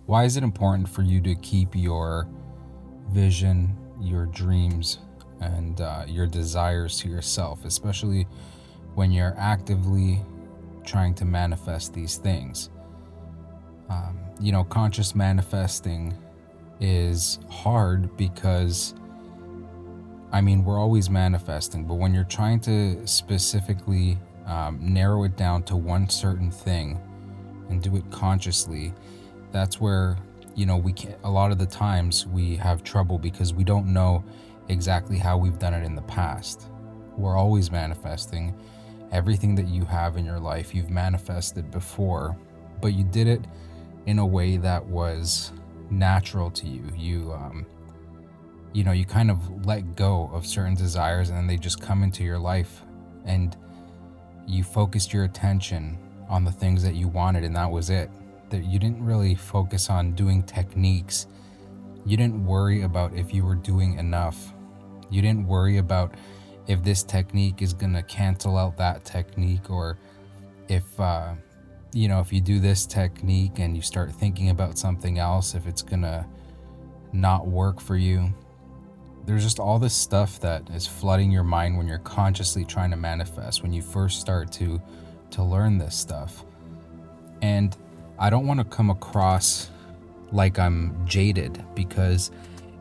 Why is it important for you to keep your vision, your dreams, and your desires to yourself, especially when you're actively trying to manifest these things? Conscious manifesting is hard because, we're always manifesting, but when you're trying to specifically narrow it down to one certain thing and do it consciously, that's where, we can't, a lot of the times we have trouble because we don't know exactly how we've done it in the past. We're always manifesting. Everything that you have in your life, you've manifested before, but you did it in a way that was natural to you. You kind of let go of certain desires and then they just come into your life, and you focused your attention on the things that you wanted, and that was it. That you didn't really focus on doing techniques. You didn't worry about if you were doing enough. You didn't worry about if this technique is going to cancel out that technique, or if if you do this technique and you start thinking about something else, if it's going to not work for you. There's just all this stuff that is flooding your mind when you're consciously trying to manifest, when you first start to learn this stuff. And I don't want to come across like I'm jaded, because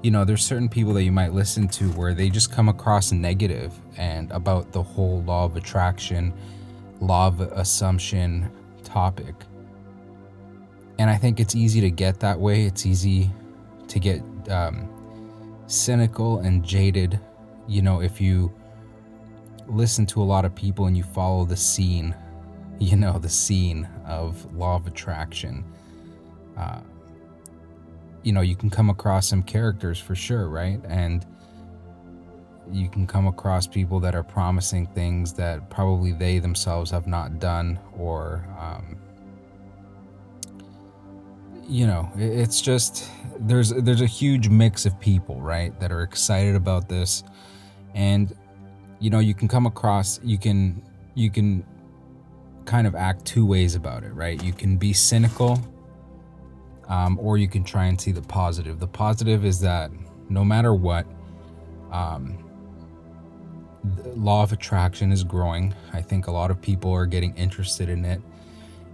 there's certain people that you might listen to where they just come across negative and about the whole law of attraction, law of assumption topic. And I think it's easy to get that way. It's easy to get cynical and jaded, if you listen to a lot of people and you follow the scene, the scene of law of attraction. You can come across some characters for sure, right? And you can come across people that are promising things that probably they themselves have not done, or it's just there's a huge mix of people, right, that are excited about this. And you can come across, you can kind of act two ways about it, right? You can be cynical, or you can try and see the positive. The positive is that no matter what, the law of attraction is growing. I think a lot of people are getting interested in it,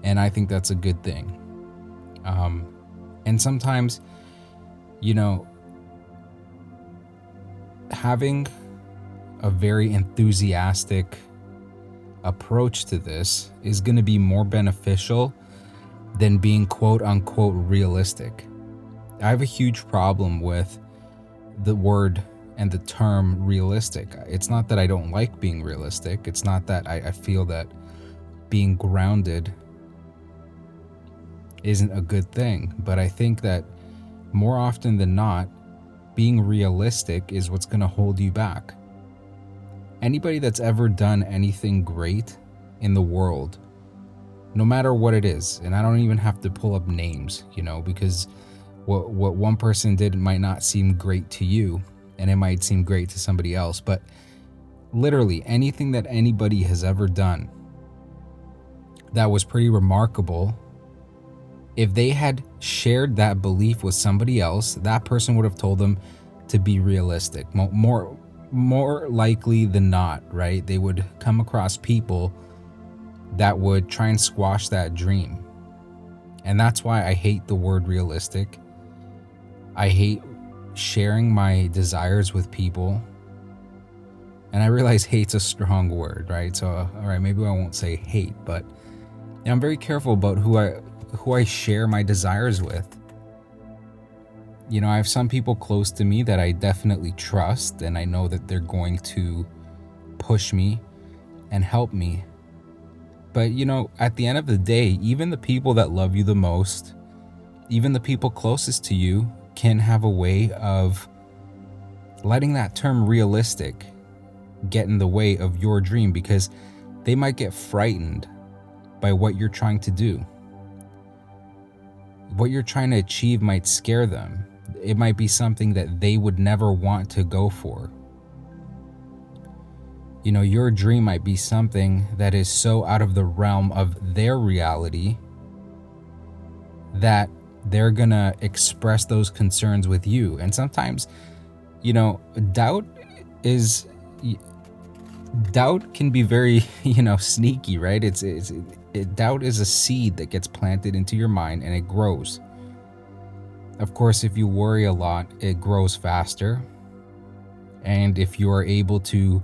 and I think that's a good thing. And sometimes, having a very enthusiastic approach to this is going to be more beneficial than being quote unquote realistic. I have a huge problem with the word and the term realistic. It's not that I don't like being realistic. It's not that I feel that being grounded isn't a good thing. But I think that more often than not, being realistic is what's going to hold you back. Anybody that's ever done anything great in the world, no matter what it is, and I don't even have to pull up names, because what one person did might not seem great to you, and it might seem great to somebody else, but literally anything that anybody has ever done that was pretty remarkable, if they had shared that belief with somebody else, that person would have told them to be realistic. More likely than not, right? They would come across people that would try and squash that dream. And that's why I hate the word realistic. I hate sharing my desires with people. And I realize hate's a strong word, right? So, all right, maybe I won't say hate, but I'm very careful about who I share my desires with. I have some people close to me that I definitely trust, and I know that they're going to push me and help me. But, at the end of the day, even the people that love you the most, even the people closest to you, can have a way of letting that term realistic get in the way of your dream, because they might get frightened by what you're trying to do. What you're trying to achieve might scare them. It might be something that they would never want to go for. Your dream might be something that is so out of the realm of their reality that they're gonna express those concerns with you. And sometimes, doubt is doubt can be very, sneaky, right? Doubt is a seed that gets planted into your mind and it grows. Of course, if you worry a lot, it grows faster. And if you are able to,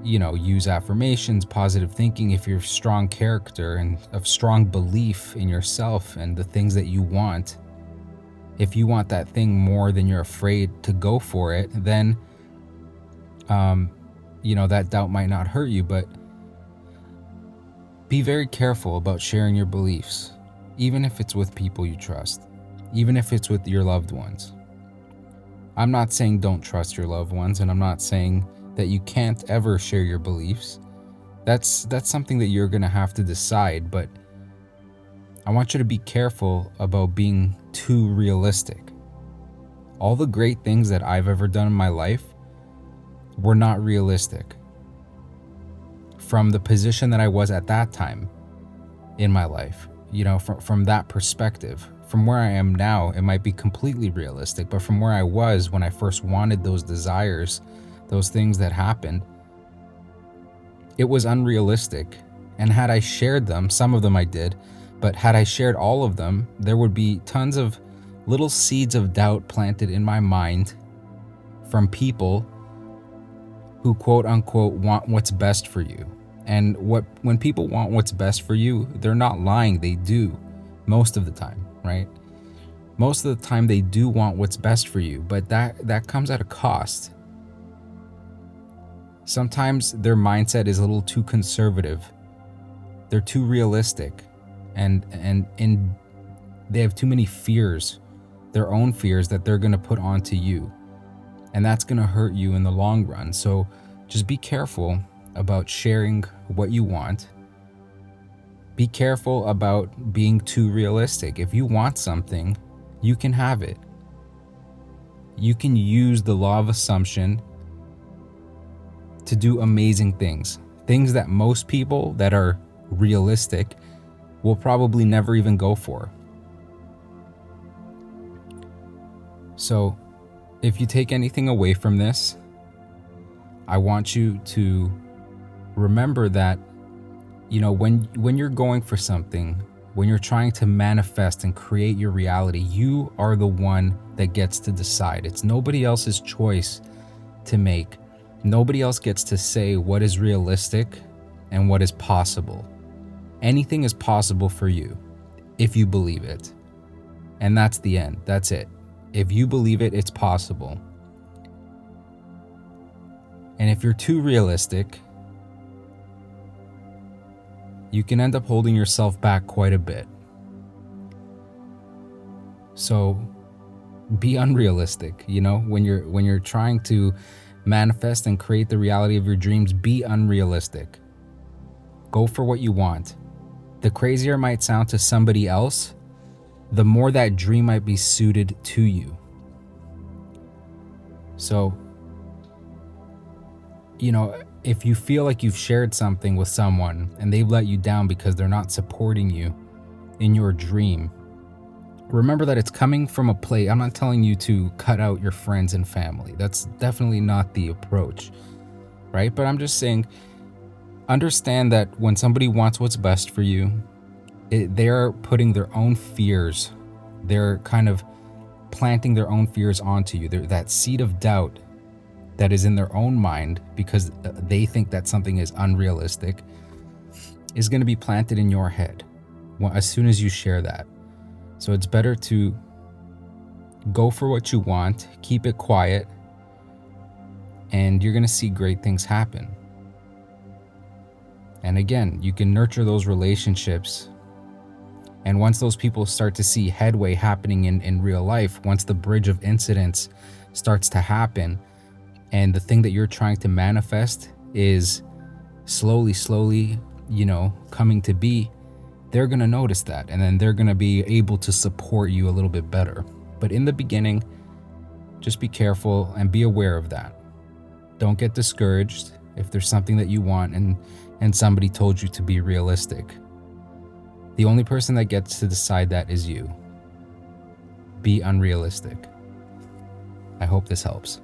use affirmations, positive thinking, if you're strong character and of strong belief in yourself and the things that you want, if you want that thing more than you're afraid to go for it, then, that doubt might not hurt you. But be very careful about sharing your beliefs, even if it's with people you trust, even if it's with your loved ones. I'm not saying don't trust your loved ones, and I'm not saying that you can't ever share your beliefs. That's something that you're going to have to decide, but I want you to be careful about being too realistic. All the great things that I've ever done in my life were not realistic. From the position that I was at that time in my life, from that perspective. From where I am now, it might be completely realistic, but from where I was when I first wanted those desires, those things that happened, it was unrealistic. And had I shared them, some of them I did, but had I shared all of them, there would be tons of little seeds of doubt planted in my mind from people who quote unquote want what's best for you. And when people want what's best for you, they're not lying, they do most of the time, right? Most of the time they do want what's best for you, but that comes at a cost. Sometimes their mindset is a little too conservative. They're too realistic, and they have too many fears, their own fears that they're going to put onto you, and that's going to hurt you in the long run. So just be careful about sharing what you want. Be careful about being too realistic. If you want something, you can have it. You can use the law of assumption to do amazing things. Things that most people that are realistic will probably never even go for. So, if you take anything away from this, I want you to remember that, when you're going for something, when you're trying to manifest and create your reality, you are the one that gets to decide. It's nobody else's choice to make. Nobody else gets to say what is realistic and what is possible. Anything is possible for you if you believe it. And that's the end. That's it. If you believe it, it's possible. And if you're too realistic, you can end up holding yourself back quite a bit. So be unrealistic, when you're trying to manifest and create the reality of your dreams, be unrealistic. Go for what you want. The crazier it might sound to somebody else, the more that dream might be suited to you. So, if you feel like you've shared something with someone and they've let you down because they're not supporting you in your dream, remember that it's coming from a place. I'm not telling you to cut out your friends and family. That's definitely not the approach, right? But I'm just saying, understand that when somebody wants what's best for you, they're putting their own fears, they're kind of planting their own fears onto you. That seed of doubt that is in their own mind because they think that something is unrealistic is going to be planted in your head as soon as you share that. So it's better to go for what you want, keep it quiet, and you're going to see great things happen. And again, you can nurture those relationships. And once those people start to see headway happening in real life, once the bridge of incidents starts to happen, and the thing that you're trying to manifest is slowly, coming to be, they're going to notice that. And then they're going to be able to support you a little bit better. But in the beginning, just be careful and be aware of that. Don't get discouraged if there's something that you want and somebody told you to be realistic. The only person that gets to decide that is you. Be unrealistic. I hope this helps.